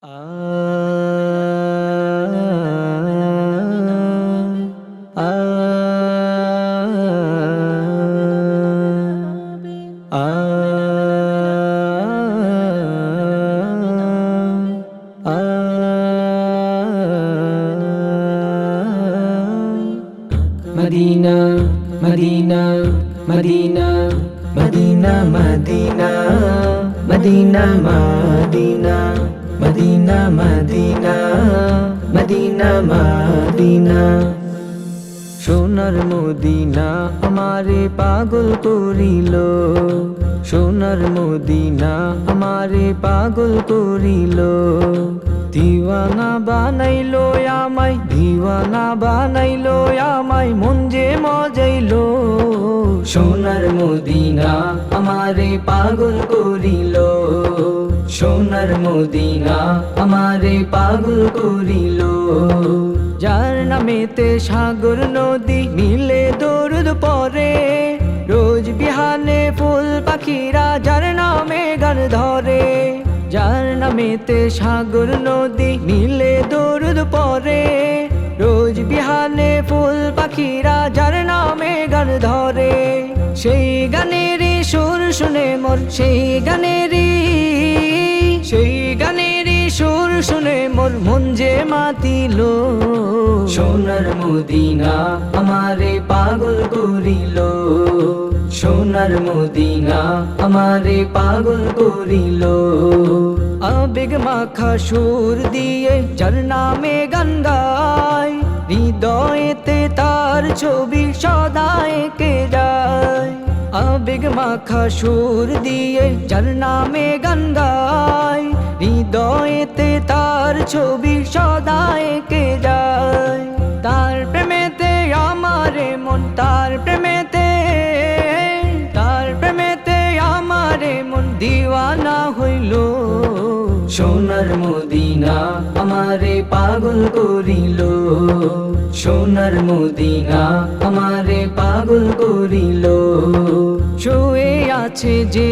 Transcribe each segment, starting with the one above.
Medina Medina Medina Medina Medina Medina Medina Medina Medina Medina Medina সোনার Medina আমারে পাগল করিল, সোনার মদিনা আমারে পাগল করিল। দিওয়ানা বানাইলো আমায়, দিওয়ানা বানাইলো আমায়, মন যে মজাইলো। সোনার মদিনা আমারে পাগল করিল, সোনার মদিনা আমারে পাগল করিল। যার নামেতে সাগর নদী মিলে দরুদ পরে, রোজ বিহানে ফুল পাখিরা যার নামে গান ধরে। যার নামেতে সাগর নদী মিলে দরুদ পরে, রোজ বিহানে ফুল পাখিরা যার নামে গান ধরে। সেই গানেরই সুর শুনে মোর, সেই গানেরই সুর শুনে মোর মন যে মাতিল। সোনার মদিনা আমারে পাগল করিল, সোনার মদিনা আমারে পাগল করিল। আবেগ মাখা সুর দিয়ে যার নামে গান গায়, হৃদয়েতে তার ছবি সদা এঁকে যায়। আবেগ মাখা সুর দিয়ে যার নামে গান গায়, হৃদয়েতে তার ছবি সদা এঁকে যায়। তার প্রেমেতে আমারে মন, তার প্রেমেতে আমারে মন দিওয়ানা হইল। সোনার মদিনা আমারে পাগল করিল, সোনার মদিনা আমারে পাগল করিল। শুয়ে আছে যে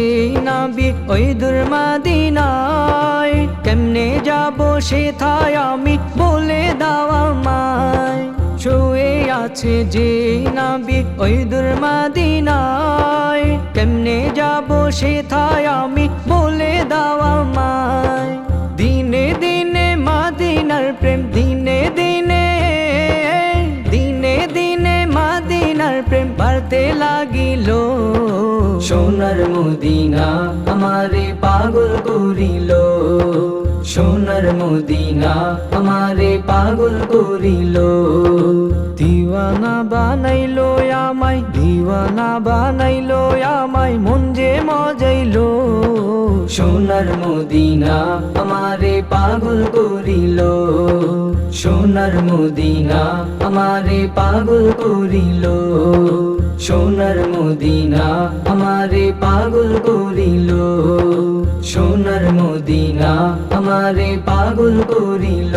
নবী ওই দূর মদিনায়, কেমনে যাব সেথায় আমি বলে দাও আমায়। শুয়ে আছে যে নবী ওই দূর মদিনায়, কেমনে যাব সেথায় আমি বলে দাও আমায়। দিনে দিনে মদিনার প্রেম, দিনে দিনে মদিনার প্রেম বাড়তে লাগিল। সোনার মদিনা আমারে পাগল করিল, সোনার মদিনা আমারে পাগল করিল। দিওয়ানা বানাইলো আমায়, দিওয়ানা বানাইলো আমায়, মন যে মজাইলো। সোনার মদিনা আমারে পাগল করিল, সোনার মদিনা আমারে পাগল করিল। সোনার মদিনা আমারে পাগল করিল, সোনার মদিনা আমারে পাগল করিল।